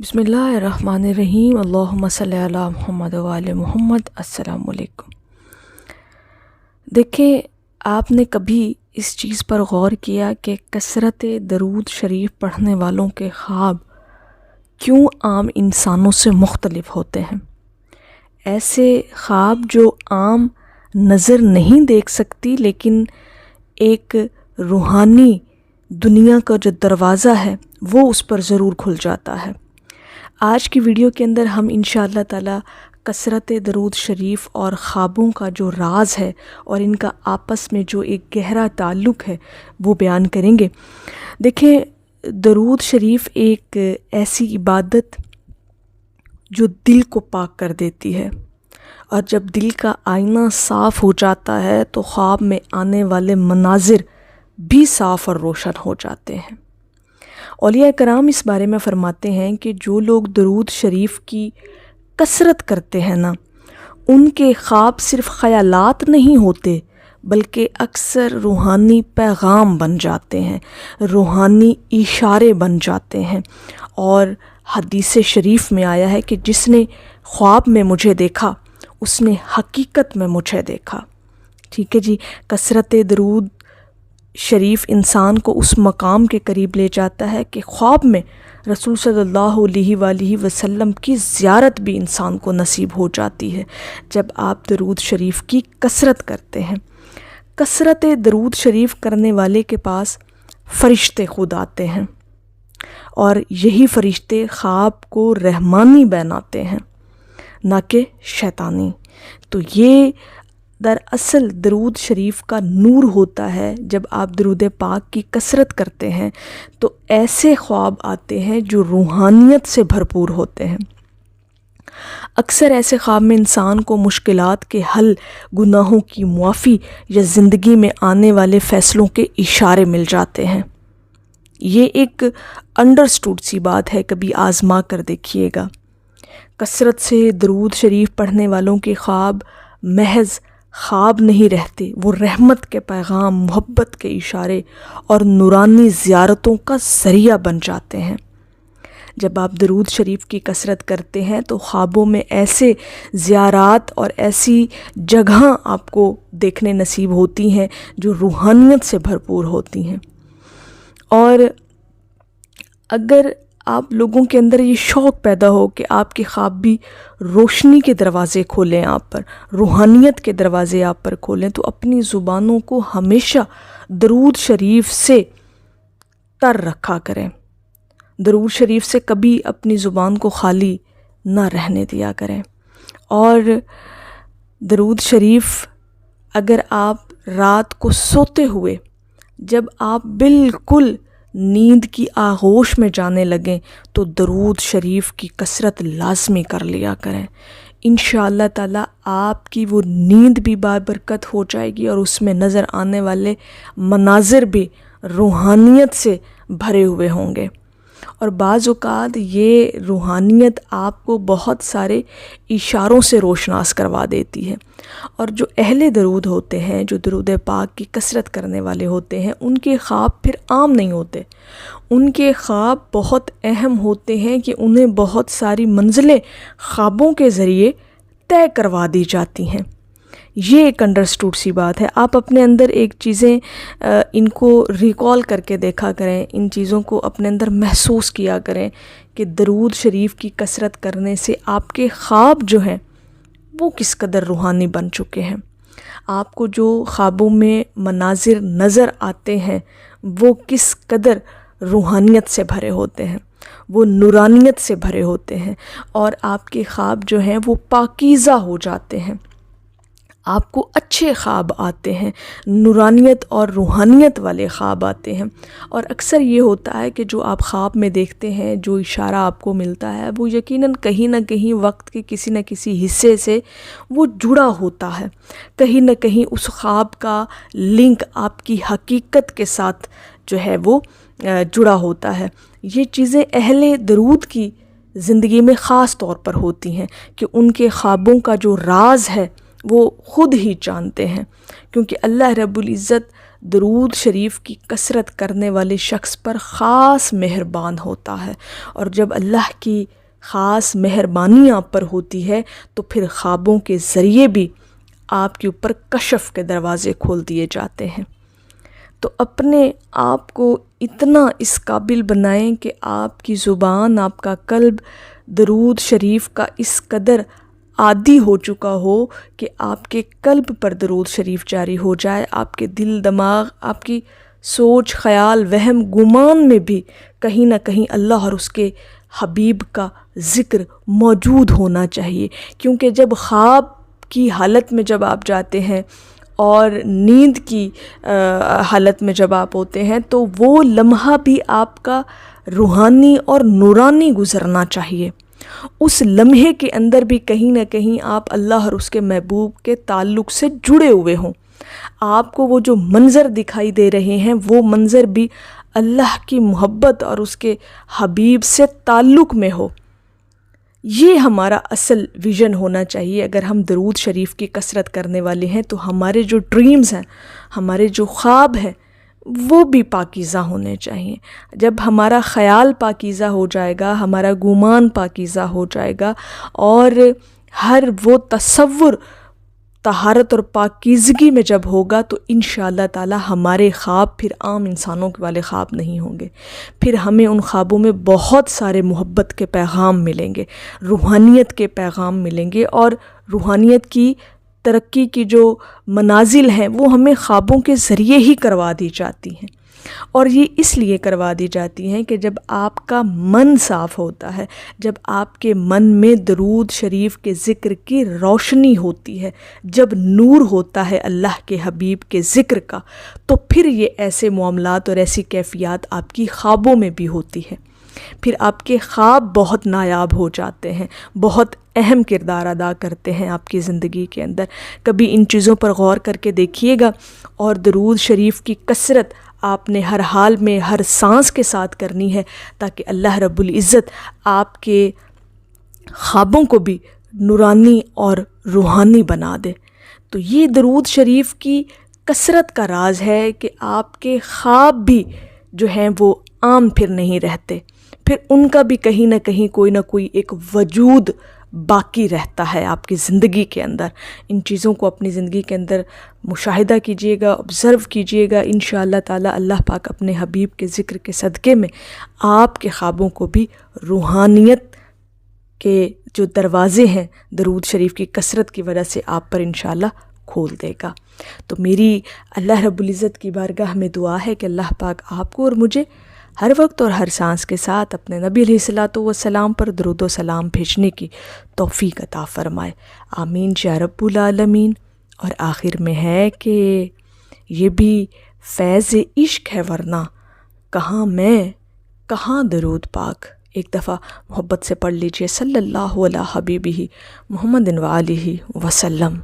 بسم اللہ الرحمن الرحیم، اللہم صلی علی محمد وآل محمد۔ السلام علیکم۔ دیکھیں، آپ نے کبھی اس چیز پر غور کیا کہ کثرت درود شریف پڑھنے والوں کے خواب کیوں عام انسانوں سے مختلف ہوتے ہیں؟ ایسے خواب جو عام نظر نہیں دیکھ سکتی لیکن ایک روحانی دنیا کا جو دروازہ ہے وہ اس پر ضرور کھل جاتا ہے۔ آج کی ویڈیو کے اندر ہم انشاءاللہ تعالی کثرت درود شریف اور خوابوں کا جو راز ہے اور ان کا آپس میں جو ایک گہرا تعلق ہے وہ بیان کریں گے۔ دیکھیں، درود شریف ایک ایسی عبادت جو دل کو پاک کر دیتی ہے، اور جب دل کا آئینہ صاف ہو جاتا ہے تو خواب میں آنے والے مناظر بھی صاف اور روشن ہو جاتے ہیں۔ اولیاء کرام اس بارے میں فرماتے ہیں کہ جو لوگ درود شریف کی کثرت کرتے ہیں نا، ان کے خواب صرف خیالات نہیں ہوتے بلکہ اکثر روحانی پیغام بن جاتے ہیں، روحانی اشارے بن جاتے ہیں۔ اور حدیث شریف میں آیا ہے کہ جس نے خواب میں مجھے دیکھا اس نے حقیقت میں مجھے دیکھا۔ ٹھیک ہے جی، کثرت درود شریف انسان کو اس مقام کے قریب لے جاتا ہے کہ خواب میں رسول صلی اللہ علیہ وآلہ وسلم کی زیارت بھی انسان کو نصیب ہو جاتی ہے جب آپ درود شریف کی کثرت کرتے ہیں۔ کثرت درود شریف کرنے والے کے پاس فرشتے خود آتے ہیں، اور یہی فرشتے خواب کو رحمانی بناتے ہیں نہ کہ شیطانی۔ تو یہ دراصل درود شریف کا نور ہوتا ہے۔ جب آپ درود پاک کی کثرت کرتے ہیں تو ایسے خواب آتے ہیں جو روحانیت سے بھرپور ہوتے ہیں۔ اکثر ایسے خواب میں انسان کو مشکلات کے حل، گناہوں کی معافی یا زندگی میں آنے والے فیصلوں کے اشارے مل جاتے ہیں۔ یہ ایک انڈرسٹوڈ سی بات ہے، کبھی آزما کر دیکھیے گا۔ کثرت سے درود شریف پڑھنے والوں کے خواب محض خواب نہیں رہتے، وہ رحمت کے پیغام، محبت کے اشارے اور نورانی زیارتوں کا ذریعہ بن جاتے ہیں۔ جب آپ درود شریف کی کثرت کرتے ہیں تو خوابوں میں ایسے زیارات اور ایسی جگہیں آپ کو دیکھنے نصیب ہوتی ہیں جو روحانیت سے بھرپور ہوتی ہیں۔ اور اگر آپ لوگوں کے اندر یہ شوق پیدا ہو کہ آپ کے خواب بھی روشنی کے دروازے کھولیں، آپ پر روحانیت کے دروازے آپ پر کھولیں، تو اپنی زبانوں کو ہمیشہ درود شریف سے تر رکھا کریں۔ درود شریف سے کبھی اپنی زبان کو خالی نہ رہنے دیا کریں۔ اور درود شریف اگر آپ رات کو سوتے ہوئے جب آپ بالکل نیند کی آغوش میں جانے لگیں تو درود شریف کی کثرت لازمی کر لیا کریں۔ انشاءاللہ تعالی آپ کی وہ نیند بھی بابرکت ہو جائے گی اور اس میں نظر آنے والے مناظر بھی روحانیت سے بھرے ہوئے ہوں گے۔ اور بعض اوقات یہ روحانیت آپ کو بہت سارے اشاروں سے روشناس کروا دیتی ہے، اور جو اہل درود ہوتے ہیں، جو درود پاک کی کثرت کرنے والے ہوتے ہیں، ان کے خواب پھر عام نہیں ہوتے۔ ان کے خواب بہت اہم ہوتے ہیں کہ انہیں بہت ساری منزلیں خوابوں کے ذریعے طے کروا دی جاتی ہیں۔ یہ ایک انڈرسٹوڈ سی بات ہے۔ آپ اپنے اندر ایک چیزیں ان کو ریکال کر کے دیکھا کریں، ان چیزوں کو اپنے اندر محسوس کیا کریں کہ درود شریف کی کثرت کرنے سے آپ کے خواب جو ہیں وہ کس قدر روحانی بن چکے ہیں۔ آپ کو جو خوابوں میں مناظر نظر آتے ہیں وہ کس قدر روحانیت سے بھرے ہوتے ہیں، وہ نورانیت سے بھرے ہوتے ہیں، اور آپ کے خواب جو ہیں وہ پاکیزہ ہو جاتے ہیں۔ آپ کو اچھے خواب آتے ہیں، نورانیت اور روحانیت والے خواب آتے ہیں۔ اور اکثر یہ ہوتا ہے کہ جو آپ خواب میں دیکھتے ہیں، جو اشارہ آپ کو ملتا ہے، وہ یقیناً کہیں نہ کہیں وقت کے کسی نہ کسی حصے سے وہ جڑا ہوتا ہے۔ کہیں نہ کہیں اس خواب کا لنک آپ کی حقیقت کے ساتھ جو ہے وہ جڑا ہوتا ہے۔ یہ چیزیں اہل درود کی زندگی میں خاص طور پر ہوتی ہیں کہ ان کے خوابوں کا جو راز ہے وہ خود ہی جانتے ہیں، کیونکہ اللہ رب العزت درود شریف کی کثرت کرنے والے شخص پر خاص مہربان ہوتا ہے، اور جب اللہ کی خاص مہربانی آپ پر ہوتی ہے تو پھر خوابوں کے ذریعے بھی آپ کے اوپر کشف کے دروازے کھول دیے جاتے ہیں۔ تو اپنے آپ کو اتنا اس قابل بنائیں کہ آپ کی زبان، آپ کا قلب درود شریف کا اس قدر عادی ہو چکا ہو کہ آپ کے قلب پر درود شریف جاری ہو جائے، آپ کے دل، دماغ، آپ کی سوچ، خیال، وہم، گمان میں بھی کہیں نہ کہیں اللہ اور اس کے حبیب کا ذکر موجود ہونا چاہیے، کیونکہ جب خواب کی حالت میں جب آپ جاتے ہیں اور نیند کی حالت میں جب آپ ہوتے ہیں تو وہ لمحہ بھی آپ کا روحانی اور نورانی گزرنا چاہیے۔ اس لمحے کے اندر بھی کہیں نہ کہیں آپ اللہ اور اس کے محبوب کے تعلق سے جڑے ہوئے ہوں، آپ کو وہ جو منظر دکھائی دے رہے ہیں وہ منظر بھی اللہ کی محبت اور اس کے حبیب سے تعلق میں ہو۔ یہ ہمارا اصل ویژن ہونا چاہیے۔ اگر ہم درود شریف کی کثرت کرنے والے ہیں تو ہمارے جو ڈریمز ہیں، ہمارے جو خواب ہیں، وہ بھی پاکیزہ ہونے چاہیے۔ جب ہمارا خیال پاکیزہ ہو جائے گا، ہمارا گمان پاکیزہ ہو جائے گا، اور ہر وہ تصور طہارت اور پاکیزگی میں جب ہوگا تو انشاءاللہ تعالی ہمارے خواب پھر عام انسانوں والے خواب نہیں ہوں گے، پھر ہمیں ان خوابوں میں بہت سارے محبت کے پیغام ملیں گے، روحانیت کے پیغام ملیں گے، اور روحانیت کی ترقی کی جو منازل ہیں وہ ہمیں خوابوں کے ذریعے ہی کروا دی جاتی ہیں۔ اور یہ اس لیے کروا دی جاتی ہیں کہ جب آپ کا من صاف ہوتا ہے، جب آپ کے من میں درود شریف کے ذکر کی روشنی ہوتی ہے، جب نور ہوتا ہے اللہ کے حبیب کے ذکر کا، تو پھر یہ ایسے معاملات اور ایسی کیفیات آپ کی خوابوں میں بھی ہوتی ہے۔ پھر آپ کے خواب بہت نایاب ہو جاتے ہیں، بہت اہم کردار ادا کرتے ہیں آپ کی زندگی کے اندر۔ کبھی ان چیزوں پر غور کر کے دیکھیے گا، اور درود شریف کی کثرت آپ نے ہر حال میں، ہر سانس کے ساتھ کرنی ہے، تاکہ اللہ رب العزت آپ کے خوابوں کو بھی نورانی اور روحانی بنا دے۔ تو یہ درود شریف کی کثرت کا راز ہے کہ آپ کے خواب بھی جو ہیں وہ عام پھر نہیں رہتے، پھر ان کا بھی کہیں نہ کہیں کوئی نہ کوئی ایک وجود باقی رہتا ہے آپ کی زندگی کے اندر۔ ان چیزوں کو اپنی زندگی کے اندر مشاہدہ کیجئے گا، آبزرو کیجئے گا، انشاءاللہ تعالی اللہ پاک اپنے حبیب کے ذکر کے صدقے میں آپ کے خوابوں کو بھی روحانیت کے جو دروازے ہیں درود شریف کی کثرت کی وجہ سے آپ پر انشاءاللہ کھول دے گا۔ تو میری اللہ رب العزت کی بارگاہ میں دعا ہے کہ اللہ پاک آپ کو اور مجھے ہر وقت اور ہر سانس کے ساتھ اپنے نبی علیہ الصلوۃ والسلام پر درود و سلام بھیجنے کی توفیق عطا فرمائے، آمین یا رب العالمین۔ اور آخر میں ہے کہ یہ بھی فیض عشق ہے، ورنہ کہاں میں کہاں درود پاک۔ ایک دفعہ محبت سے پڑھ لیجئے، صلی اللہ علیہ حبیبہ محمد وآلہ وسلم۔